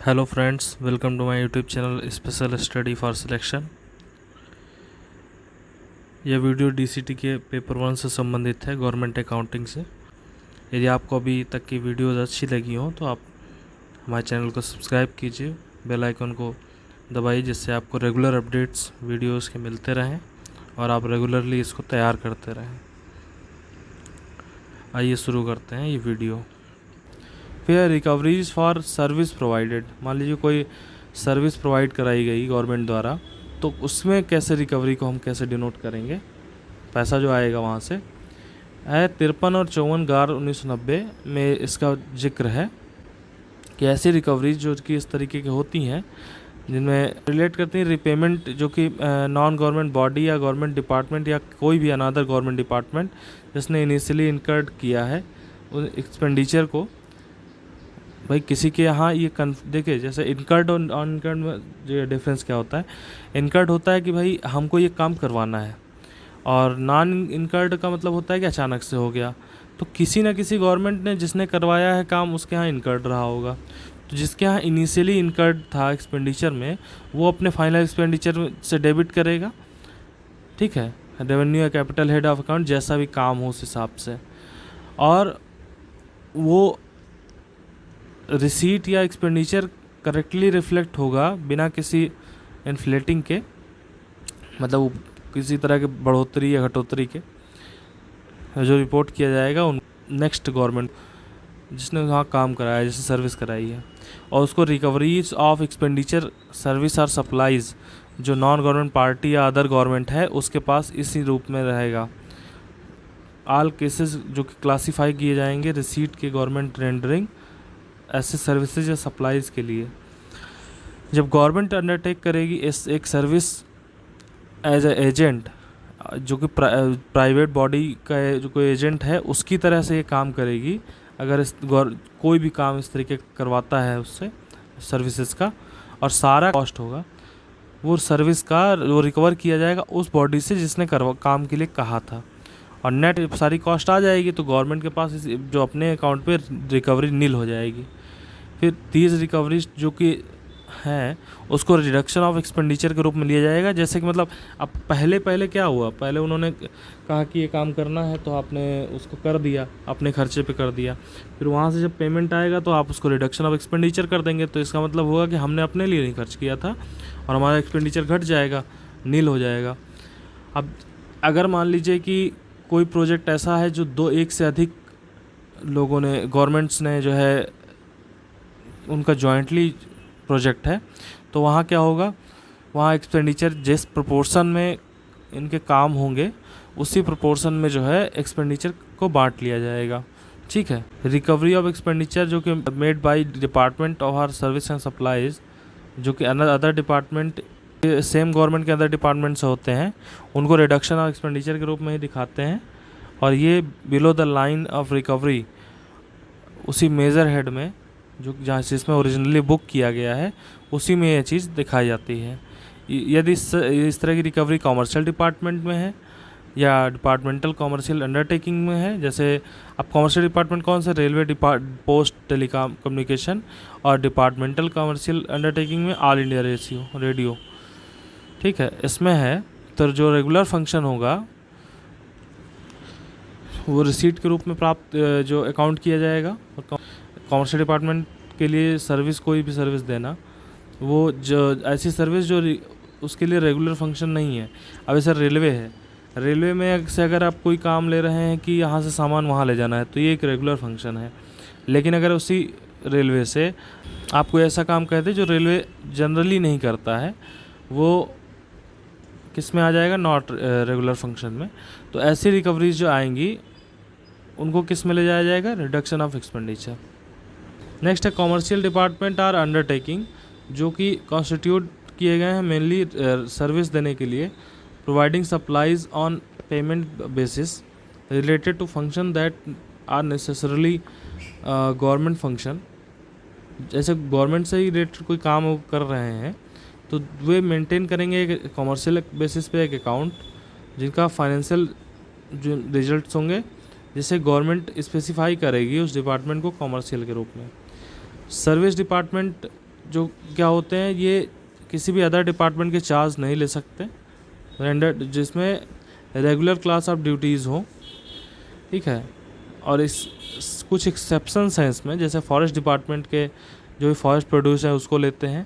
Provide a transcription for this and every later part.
Hello friends, welcome to my YouTube channel special study for selection. यह video DCT के paper 1 से संबंधित है, गवर्नमेंट अकाउंटिंग से। यदि आपको अभी तक की वीडियोज़ अच्छी लगी हो तो आप हमारे चैनल को सब्सक्राइब कीजिए, बेल आइकन को दबाइए, जिससे आपको रेगुलर अपडेट्स वीडियोज़ के मिलते रहें और आप रेगुलरली इसको तैयार करते रहें। आइए शुरू करते हैं ये वीडियो। फिर रिकवरीज फॉर सर्विस प्रोवाइडेड। मान लीजिए कोई सर्विस प्रोवाइड कराई गई गवर्नमेंट द्वारा, तो उसमें कैसे रिकवरी को हम कैसे डिनोट करेंगे, पैसा जो आएगा वहाँ से है। 53 और 54/1990 में इसका जिक्र है कि ऐसी रिकवरीज जो कि इस तरीके की होती हैं जिनमें रिलेट करती हैं रिपेमेंट, जो कि नॉन गवर्नमेंट बॉडी या गवर्नमेंट डिपार्टमेंट या कोई भी अनदर गवर्नमेंट डिपार्टमेंट जिसने इनिशियली इनकर्ड किया है उस एक्सपेंडिचर को। भाई किसी के यहाँ ये देखिए, जैसे इनकर्ड और नॉन इनकर्ड में जो डिफरेंस क्या होता है। इनकर्ड होता है कि भाई हमको ये काम करवाना है, और नॉन इनकर्ड का मतलब होता है कि अचानक से हो गया। तो किसी न किसी गवर्नमेंट ने जिसने करवाया है काम उसके यहाँ इनकर्ड रहा होगा। तो जिसके यहाँ इनिशियली इनकर्ड था एक्सपेंडिचर में, वो अपने फाइनल एक्सपेंडिचर से डेबिट करेगा, ठीक है, रेवेन्यू या कैपिटल हेड ऑफ अकाउंट जैसा भी काम हो उस हिसाब से। और वो रिसीट या एक्सपेंडिचर करेक्टली रिफ्लेक्ट होगा बिना किसी इन्फ्लेटिंग के, मतलब किसी तरह के बढ़ोतरी या घटोतरी के। जो रिपोर्ट किया जाएगा उन नेक्स्ट गवर्नमेंट जिसने वहाँ काम कराया, जैसे सर्विस कराई है। और उसको रिकवरीज ऑफ एक्सपेंडिचर सर्विस और सप्लाईज जो नॉन गवर्नमेंट पार्टी या अदर गवर्नमेंट है उसके पास इसी रूप में रहेगा। ऑल केसेस जो कि क्लासीफाई किए जाएंगे रिसीट के गवर्नमेंट रेंडरिंग ऐसे सर्विसेज या सप्लाईज के लिए। जब गवर्नमेंट अंडरटेक करेगी एक सर्विस एज ए एजेंट, जो कि प्राइवेट बॉडी का जो कोई एजेंट है उसकी तरह से ये काम करेगी। अगर कोई भी काम इस तरीके करवाता है उससे सर्विसेज का, और सारा कॉस्ट होगा वो सर्विस का, वो रिकवर किया जाएगा उस बॉडी से जिसने काम के लिए कहा था, और नेट सारी कॉस्ट आ जाएगी तो गवर्नमेंट के पास जो अपने अकाउंट पे रिकवरी नील हो जाएगी। फिर 30 रिकवरीज जो कि हैं उसको रिडक्शन ऑफ एक्सपेंडिचर के रूप में लिया जाएगा। जैसे कि मतलब अब पहले क्या हुआ, पहले उन्होंने कहा कि ये काम करना है तो आपने उसको कर दिया, अपने खर्चे पे कर दिया। फिर वहाँ से जब पेमेंट आएगा तो आप उसको रिडक्शन ऑफ एक्सपेंडिचर कर देंगे, तो इसका मतलब होगा कि हमने अपने लिए नहीं खर्च किया था और हमारा एक्सपेंडिचर घट जाएगा, नील हो जाएगा। अब अगर मान लीजिए कि कोई प्रोजेक्ट ऐसा है जो एक से अधिक लोगों ने, गवर्नमेंट्स ने जो है उनका जॉइंटली प्रोजेक्ट है, तो वहाँ क्या होगा, वहाँ एक्सपेंडिचर जिस प्रोपोर्शन में इनके काम होंगे उसी प्रोपोर्शन में जो है एक्सपेंडिचर को बांट लिया जाएगा, ठीक है। रिकवरी ऑफ एक्सपेंडिचर जो कि made by department of our service and supplies, जो कि अदर डिपार्टमेंट सेम गवर्नमेंट के अदर डिपार्टमेंट से होते हैं, उनको रिडक्शन ऑफ एक्सपेंडिचर के रूप में ही दिखाते हैं। और ये below the line of recovery उसी मेजर हेड में जो जहाँ जिसमें ओरिजिनली बुक किया गया है उसी में ये चीज़ दिखाई जाती है। यदि इस तरह की रिकवरी कॉमर्शियल डिपार्टमेंट में है या डिपार्टमेंटल कॉमर्शियल अंडरटेकिंग में है, जैसे अब कॉमर्शियल डिपार्टमेंट कौन से, रेलवे पोस्ट टेलीकॉम कम्युनिकेशन, और डिपार्टमेंटल कॉमर्शियल अंडरटेकिंग में ऑल इंडिया रेडियो, ठीक है। इसमें है तो जो रेगुलर फंक्शन होगा वो रिसीट के रूप में प्राप्त जो अकाउंट किया जाएगा। और कॉमर्शियल डिपार्टमेंट के लिए सर्विस, कोई भी सर्विस देना, वो जो ऐसी सर्विस जो उसके लिए रेगुलर फंक्शन नहीं है। अब जैसे रेलवे है, रेलवे में से अगर आप कोई काम ले रहे हैं कि यहाँ से सामान वहाँ ले जाना है तो ये एक रेगुलर फंक्शन है। लेकिन अगर उसी रेलवे से आप कोई ऐसा काम कहते जो रेलवे जनरली नहीं करता है, वो किस में आ जाएगा, नॉट रेगुलर फंक्शन में। तो ऐसी रिकवरीज जो आएंगी उनको किस में ले जाया जाएगा, रिडक्शन ऑफ एक्सपेंडिचर। नेक्स्ट है कॉमर्शियल डिपार्टमेंट आर अंडरटेकिंग, जो कि कॉन्स्टिट्यूट किए गए हैं मेनली सर्विस देने के लिए, providing supplies on payment basis related to function that are necessarily government function. जैसे गवर्नमेंट से ही रिलेटेड कोई काम वो कर रहे हैं तो वे मेंटेन करेंगे एक कॉमर्शियल बेसिस पे एक अकाउंट जिनका फाइनेंशियल जो रिजल्ट्स होंगे जिसे गवर्नमेंट स्पेसिफाई करेगी उस डिपार्टमेंट को कॉमर्शियल के रूप में। सर्विस डिपार्टमेंट जो क्या होते हैं, ये किसी भी अदर डिपार्टमेंट के चार्ज नहीं ले सकते, रेंडर जिसमें रेगुलर क्लास ऑफ ड्यूटीज़ हो, ठीक है। और कुछ एक्सेप्शंस हैं इसमें, जैसे फॉरेस्ट डिपार्टमेंट के जो भी फॉरेस्ट प्रोड्यूस है उसको लेते हैं,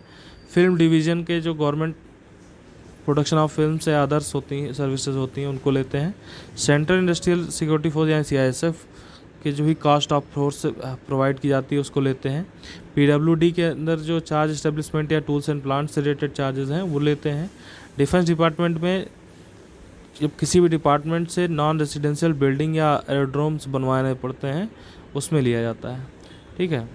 फिल्म डिवीज़न के जो गवर्नमेंट प्रोडक्शन ऑफ फिल्म से अदर्स होती हैं सर्विसेज होती हैं उनको लेते हैं, सेंट्रल इंडस्ट्रियल सिक्योरिटी फोर्स या CISF के जो भी कास्ट ऑफ फोर्स प्रोवाइड की जाती है उसको लेते हैं, PWD के अंदर जो चार्ज इस्टेब्लिशमेंट या टूल्स एंड प्लांट से रिलेटेड चार्जेस हैं वो लेते हैं। डिफेंस डिपार्टमेंट में जब किसी भी डिपार्टमेंट से नॉन रेजिडेंशियल बिल्डिंग या एरोड्रोम्स बनवाने पड़ते हैं उसमें लिया जाता है, ठीक है।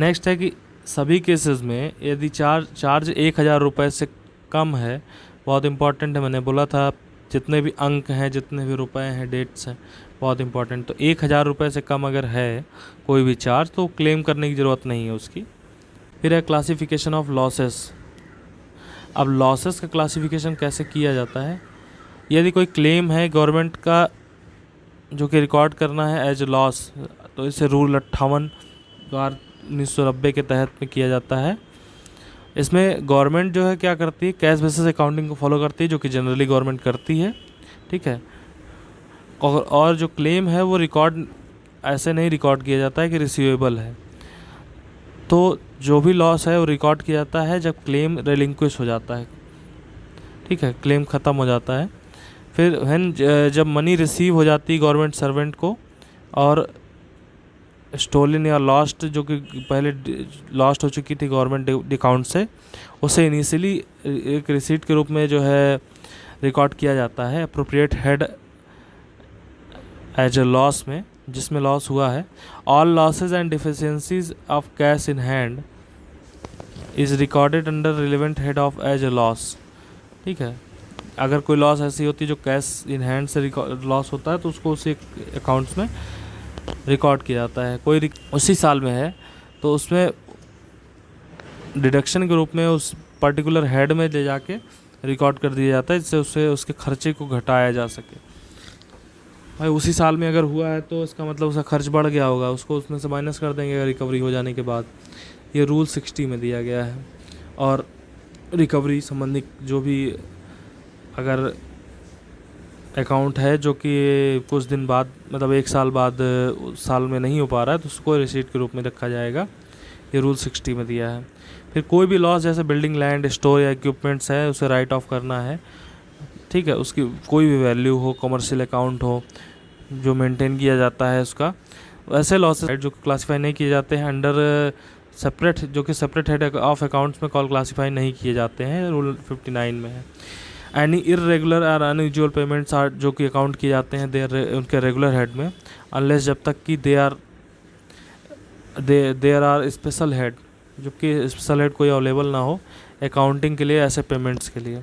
नेक्स्ट है कि सभी केसेस में यदि चार्ज 1,000 रुपये से कम है, बहुत इंपॉर्टेंट है, मैंने बोला था जितने भी अंक हैं जितने भी रुपए हैं डेट्स हैं बहुत इंपॉर्टेंट, तो 1,000 रुपये से कम अगर है कोई भी चार्ज तो क्लेम करने की ज़रूरत नहीं है उसकी। फिर है क्लासिफिकेशन ऑफ लॉसेस। अब लॉसेस का क्लासिफिकेशन कैसे किया जाता है, यदि कोई क्लेम है गवर्नमेंट का जो कि रिकॉर्ड करना है एज लॉस, तो इसे रूल 58/1990 के तहत में किया जाता है। इसमें गवर्नमेंट जो है क्या करती है, कैश बेसिस अकाउंटिंग को फॉलो करती है, जो कि जनरली गवर्नमेंट करती है, ठीक है। और जो क्लेम है वो रिकॉर्ड ऐसे नहीं रिकॉर्ड किया जाता है कि रिसीवेबल है, तो जो भी लॉस है वो रिकॉर्ड किया जाता है जब क्लेम रिलिंक्विश हो जाता है, ठीक है, क्लेम ख़त्म हो जाता है। फिर जब मनी रिसीव हो जाती है गवर्नमेंट सर्वेंट को और स्टोलन या लॉस्ट जो कि पहले लॉस्ट हो चुकी थी गवर्नमेंट अकाउंट से, उसे इनिशियली एक रिसीट के रूप में जो है रिकॉर्ड किया जाता है appropriate head as a loss में, जिसमें लॉस हुआ है। All losses and deficiencies of cash in hand is recorded under relevant head of as a loss, ठीक है। अगर कोई लॉस ऐसी होती है जो कैश इन हैंड से लॉस होता है तो उसको उसी अकाउंट्स में रिकॉर्ड किया जाता है। कोई उसी साल में है तो उसमें डिडक्शन के रूप में उस पर्टिकुलर हेड में ले जाके रिकॉर्ड कर दिया जाता है, जिससे उससे उसके खर्चे को घटाया जा सके। भाई उसी साल में अगर हुआ है तो इसका मतलब उसका खर्च बढ़ गया होगा, उसको उसमें से माइनस कर देंगे रिकवरी हो जाने के बाद। ये रूल 60 में दिया गया है। और रिकवरी संबंधी जो भी अगर अकाउंट है जो कि कुछ दिन बाद मतलब 1 साल बाद साल में नहीं हो पा रहा है तो उसको रिसीट के रूप में रखा जाएगा, ये रूल 60 में दिया है। फिर कोई भी लॉस जैसे बिल्डिंग, लैंड, स्टोर या इक्विपमेंट्स है उसे राइट ऑफ करना है, ठीक है। उसकी कोई भी वैल्यू हो, कमर्शियल अकाउंट हो जो मेंटेन किया जाता है उसका, ऐसे लॉसेस जो क्लासीफाई नहीं किए जाते हैं अंडर सेपरेट, जो कि सेपरेट हेड ऑफ अकाउंट्स में कॉल क्लासीफाई नहीं किए जाते हैं, रूल 59 में है। एनी इरेगुलर और अनयूजुअल पेमेंट्स आर जो कि अकाउंट किए जाते हैं उनके रेगुलर हेड में, अनलेस जब तक कि देयर आर स्पेशल हेड, जो कि स्पेशल हेड कोई अवेलेबल ना हो अकाउंटिंग के लिए ऐसे पेमेंट्स के लिए,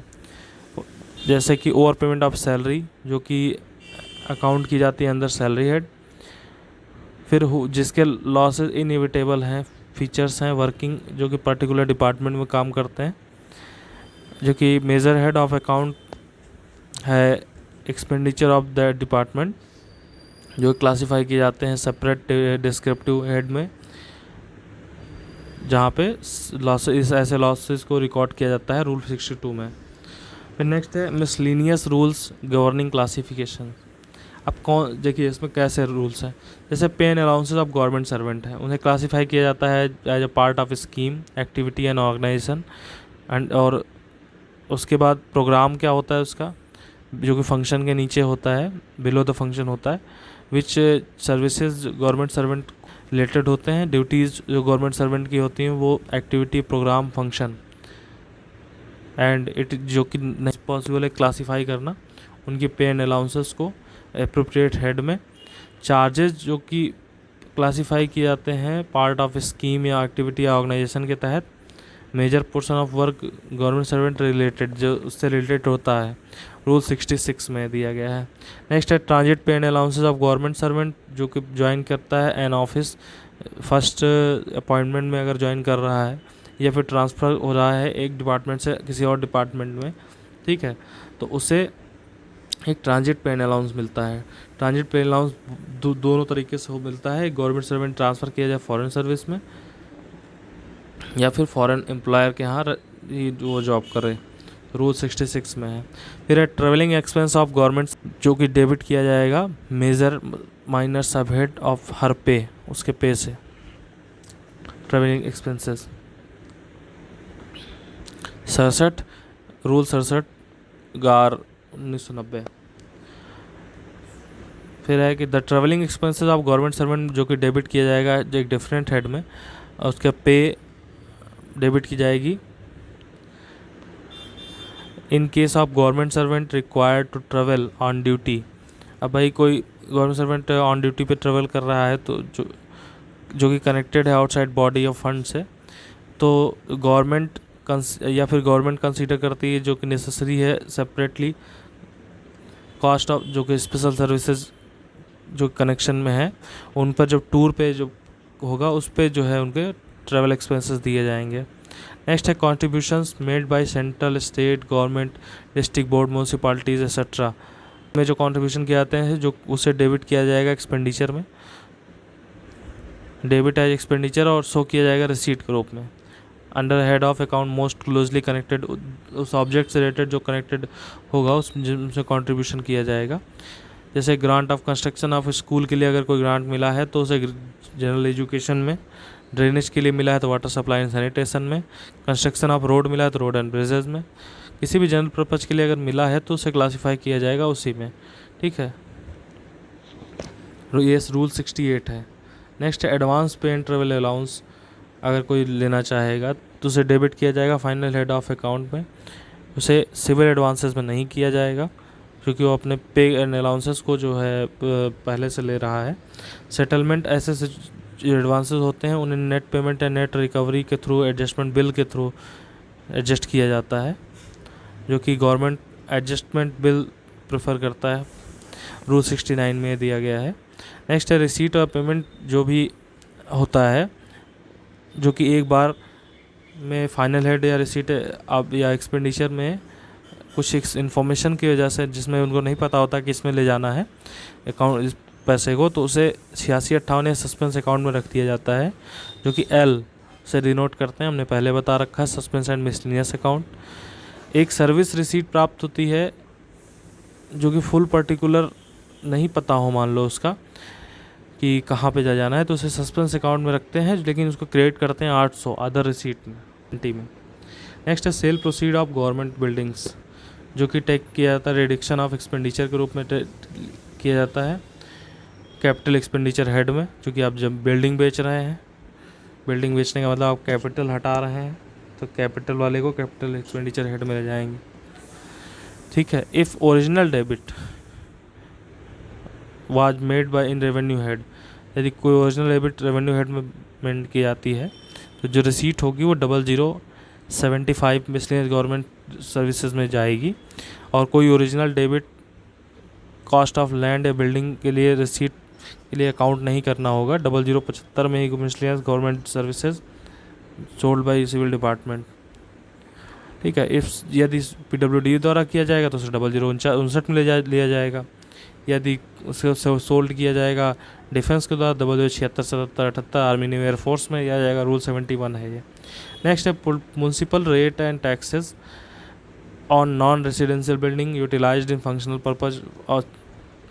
जैसे कि ओवर पेमेंट ऑफ सैलरी जो कि अकाउंट की जाती है अंदर सैलरी हेड। फिर जिसके लॉसेज इनएविटेबल हैं, फीचर्स हैं वर्किंग जो कि पर्टिकुलर डिपार्टमेंट में काम करते हैं, जो कि मेजर हेड ऑफ अकाउंट है एक्सपेंडिचर ऑफ दैट डिपार्टमेंट, जो क्लासीफाई किए जाते हैं सेपरेट डिस्क्रिप्टिव हेड में, जहाँ पे लॉसेस ऐसे लॉसेस को रिकॉर्ड किया जाता है रूल 62 में। फिर नेक्स्ट है मिसलिनियस रूल्स गवर्निंग क्लासिफिकेशन। अब कौन देखिए इसमें कैसे रूल्स हैं, जैसे pay and allowances of government servant हैं, उन्हें क्लासीफाई किया जाता है as a part of scheme, activity and organisation and, और उसके बाद प्रोग्राम क्या होता है उसका, जो कि फंक्शन के नीचे होता है, बिलो द फंक्शन होता है, विच सर्विसेज गवर्नमेंट सर्वेंट रिलेटेड होते हैं। ड्यूटीज़ जो गवर्नमेंट सर्वेंट की होती हैं वो activity, programme, function and it जो कि नहीं पॉसिबल है क्लासीफाई करना उनकी पे एंड अलाउंसेस को एप्रोप्रिएट हेड में। चार्जेस जो कि क्लासीफाई किए जाते हैं पार्ट ऑफ स्कीम या एक्टिविटी या ऑर्गेनाइजेशन के तहत। Major portion of work government servant related जो उससे रिलेटेड होता है, रूल 66 में दिया गया है। नेक्स्ट है ट्रांजिट पे and allowances of government servant, जो कि ज्वाइन करता है एन ऑफिस फर्स्ट अपॉइंटमेंट में अगर ज्वाइन कर रहा है या फिर ट्रांसफ़र हो रहा है एक डिपार्टमेंट से किसी और डिपार्टमेंट में, ठीक है, तो उसे एक ट्रांजिट पे एंड अलाउंस मिलता है। ट्रांजिट पे अलाउंस दोनों तरीके से मिलता है, गवर्नमेंट सर्वेंट ट्रांसफ़र किया जाए फॉरेन सर्विस में या फिर फॉरेन एम्प्लॉयर के यहाँ वो जॉब करे, रूल 66 में है। फिर है ट्रेवलिंग एक्सपेंस ऑफ गवर्नमेंट, जो कि डेबिट किया जाएगा मेजर माइनर सब हेड ऑफ हर पे, उसके पे से ट्रेवलिंग एक्सपेंसेस। 67 रूल 67 गार 1990। फिर है कि the travelling expenses of government servant, जो कि डेबिट किया जाएगा एक डिफरेंट हेड में, और उसके पे डेबिट की जाएगी। In case of government servant required to travel on duty, अब भाई कोई गवर्नमेंट सर्वेंट ऑन ड्यूटी पे ट्रेवल कर रहा है तो जो कि कनेक्टेड है आउटसाइड बॉडी ऑफ फंड से, तो गवर्नमेंट या फिर गवर्नमेंट कंसीडर करती है जो कि नेसेसरी है सेपरेटली कॉस्ट ऑफ, जो कि स्पेशल सर्विसेज जो कनेक्शन में है उन पर जब टूर पे जो होगा उस पे जो है उनके ट्रैवल एक्सपेंसेस दिए जाएंगे। नेक्स्ट है contributions made by central, state government, district board, municipalities etcetera में जो कंट्रीब्यूशन किए जाते हैं जो उसे डेबिट किया जाएगा एक्सपेंडिचर में, डेबिट एज एक्सपेंडिचर, और शो किया जाएगा रिसीट के रूप में under head of account most closely connected, उस ऑब्जेक्ट से रिलेटेड जो कनेक्टेड होगा उसमें कंट्रीब्यूशन किया जाएगा। जैसे grant of construction of school के लिए अगर कोई ग्रांट मिला है तो उसे जनरल एजुकेशन में, ड्रेनेज के लिए मिला है तो वाटर सप्लाई एंड सैनिटेशन में, कंस्ट्रक्शन ऑफ रोड मिला है तो रोड एंड ब्रिजेज में, किसी भी जनरल पर्पज़ के लिए अगर मिला है तो उसे क्लासीफाई किया जाएगा उसी में। ठीक है, ये रूल 68 है। नेक्स्ट है एडवांस पे एंड ट्रेवल अलाउंस, अगर कोई लेना चाहेगा तो उसे डेबिट किया जाएगा फाइनल हेड ऑफ अकाउंट में, उसे सिविल एडवांसेस में नहीं किया जाएगा क्योंकि वो अपने पे एंड अलाउंसेस को जो है पहले से ले रहा है। सेटलमेंट ऐसे जो एडवांसेस होते हैं उन्हें नेट पेमेंट या नेट रिकवरी के थ्रू, एडजस्टमेंट बिल के थ्रू एडजस्ट किया जाता है, जो कि गवर्नमेंट एडजस्टमेंट बिल प्रेफर करता है, रूल 69 में दिया गया है। नेक्स्ट है रिसीट और पेमेंट, जो भी होता है जो कि एक बार में फाइनल हेड या रिसीट अब या एक्सपेंडिचर में कुछ इन्फॉर्मेशन की वजह से जिसमें उनको नहीं पता होता कि इसमें ले जाना है अकाउंट इस पैसे को, तो उसे 86-58 या सस्पेंस अकाउंट में रख दिया जाता है, जो कि एल से डिनोट करते हैं, हमने पहले बता रखा है, सस्पेंस एंड मिसलेनियस अकाउंट। एक सर्विस रिसीट प्राप्त होती है जो कि फुल पर्टिकुलर नहीं पता हो मान लो उसका कि कहाँ पे जाना है, तो उसे सस्पेंस अकाउंट में रखते हैं, लेकिन उसको क्रिएट करते हैं 800 अदर रिसीट में। नेक्स्ट है cell proceed of government buildings, जो कि टेक किया जाता है रिडक्शन ऑफ एक्सपेंडिचर के रूप में किया जाता है कैपिटल एक्सपेंडिचर हेड में, जो कि आप जब बिल्डिंग बेच रहे हैं, बिल्डिंग बेचने का मतलब आप कैपिटल हटा रहे हैं तो कैपिटल वाले को कैपिटल एक्सपेंडिचर हेड में ले जाएंगे। ठीक है, if original debit was made by in revenue head, यदि कोई ओरिजिनल डेबिट रेवेन्यू हेड में मेंट की जाती है तो जो रिसीट होगी वो 0075 मिसलेनियस गवर्नमेंट सर्विसेज में जाएगी, और कोई original debit cost of land या बिल्डिंग के लिए रिसीट के लिए अकाउंट नहीं करना होगा, 0075 में ही miscellaneous government services sold by civil department. ठीक है, इफ यदि PWD द्वारा किया जाएगा तो उसे 0059 में लिया जाएगा, यदि उसे सोल्ड किया जाएगा डिफेंस के द्वारा 0076, 77, 78 आर्मी नेवी एयरफोर्स में लिया जाएगा, रूल 71 है ये। नेक्स्ट है municipal rate and taxes on non residential building utilised in functional purpose, और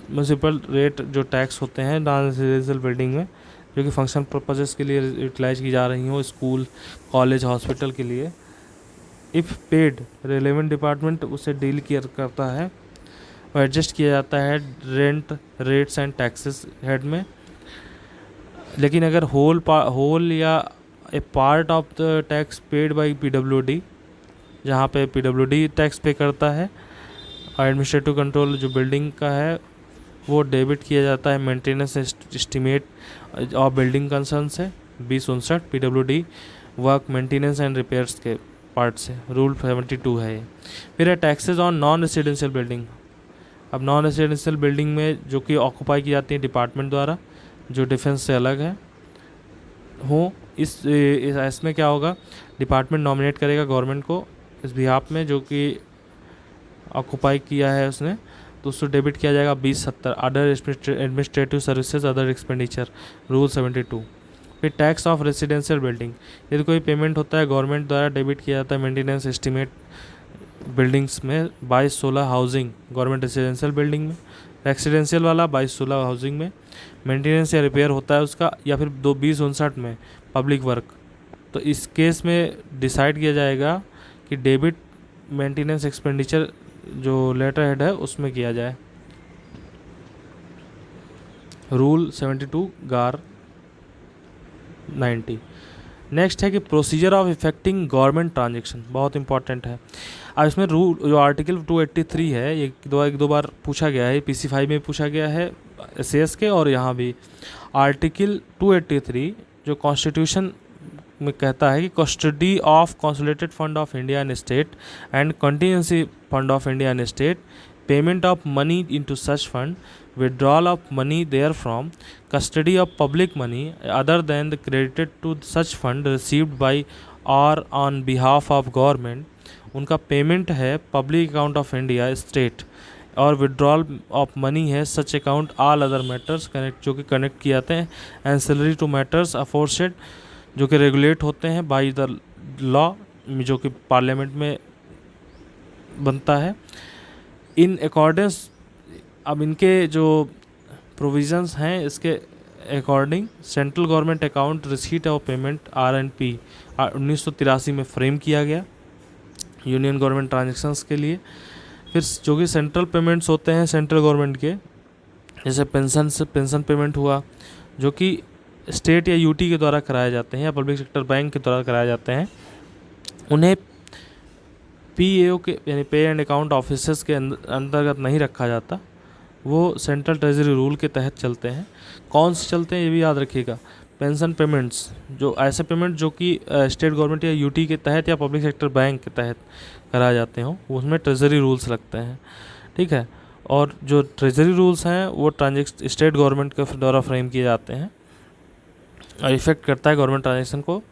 म्यूनसिपल रेट जो टैक्स होते हैं नॉन रेसिडेंशियल बिल्डिंग में जो कि फंक्शनल पर्पजेस के लिए यूटिलाइज की जा रही हो, स्कूल कॉलेज हॉस्पिटल के लिए, इफ़ पेड रेलेवेंट डिपार्टमेंट उसे डील करता है और एडजस्ट किया जाता है rent rates and taxes head में। लेकिन अगर होल या a part of the tax paid by PWD, जहाँ पे PWD टैक्स पे करता है, और एडमिनिस्ट्रेटिव कंट्रोल जो बिल्डिंग का है वो डेबिट किया जाता है मेंटेनेंस एस्टिमेट और बिल्डिंग कंसर्न से 2059 PWD work maintenance and repairs के पार्ट से, रूल 72 है ये। फिर है taxes on non residential building. अब नॉन रेसिडेंशियल बिल्डिंग में जो कि ऑक्यूपाई की जाती है डिपार्टमेंट द्वारा, जो डिफेंस से अलग है हो, इसमें क्या होगा, डिपार्टमेंट नॉमिनेट करेगा गवर्नमेंट को इस बिहाफ में जो कि ऑक्यूपाई किया है उसने, तो उसको डेबिट किया जाएगा 2070 other administrative services other expenditure, rule 72। फिर टैक्स ऑफ रेसिडेंशियल बिल्डिंग, यदि कोई पेमेंट होता है गवर्नमेंट द्वारा डेबिट किया जाता है मेंटेनेंस एस्टीमेट बिल्डिंग्स में 22-16 हाउसिंग गवर्नमेंट रेसिडेंशियल बिल्डिंग में, रेसिडेंशियल वाला 22-16 हाउसिंग में मेंटेनेंस या रिपेयर होता है उसका, या फिर 20-59 में पब्लिक वर्क। तो इस केस में डिसाइड किया जाएगा कि डेबिट मेंटेनेंस एक्सपेंडिचर जो लेटर हेड है उसमें किया जाए। रूल 72/90। नेक्स्ट है कि procedure of effecting government transaction, बहुत इंपॉर्टेंट है। अब इसमें रूल जो आर्टिकल 283 है, ये एक दो बार पूछा गया है, PC5 में पूछा गया है SAS के, और यहाँ भी आर्टिकल 283 जो कॉन्स्टिट्यूशन में कहता है कि custody of consolidated fund of India and state and contingency fund of India and state, payment of money into such fund, withdrawal of money therefrom, custody of public money other than the credited to such fund received by or on behalf of government, उनका payment है public account of India state, और withdrawal of money है such account all other matters connect जो कि connect किए जाते हैं ancillary to matters aforesaid जो कि रेगुलेट होते हैं बाय द लॉ जो कि पार्लियामेंट में बनता है इन अकॉर्डेंस। अब इनके जो प्रोविज़न्स हैं इसके according central government account receipt of payment RNP 1983 में फ्रेम किया गया यूनियन गवर्नमेंट ट्रांजेक्शन्स के लिए। फिर जो कि सेंट्रल पेमेंट्स होते हैं सेंट्रल गवर्नमेंट के, जैसे पेंशन पेमेंट हुआ जो कि स्टेट या UT के द्वारा कराए जाते हैं या पब्लिक सेक्टर बैंक के द्वारा कराए जाते हैं, उन्हें PAO के यानी पे एंड अकाउंट ऑफिसर्स के अंतर्गत नहीं रखा जाता, वो सेंट्रल ट्रेजरी रूल के तहत चलते हैं। कौन से चलते हैं ये भी याद रखिएगा। पेंशन पेमेंट्स जो ऐसे पेमेंट जो कि स्टेट गवर्नमेंट या UT के तहत या पब्लिक सेक्टर बैंक के तहत कराए जाते हों उसमें ट्रेजरी रूल्स लगते हैं, ठीक है। और जो ट्रेजरी रूल्स हैं वो स्टेट गवर्नमेंट के द्वारा फ्रेम किए जाते हैं और इफेक्ट करता है गवर्नमेंट ट्रांजेक्शन को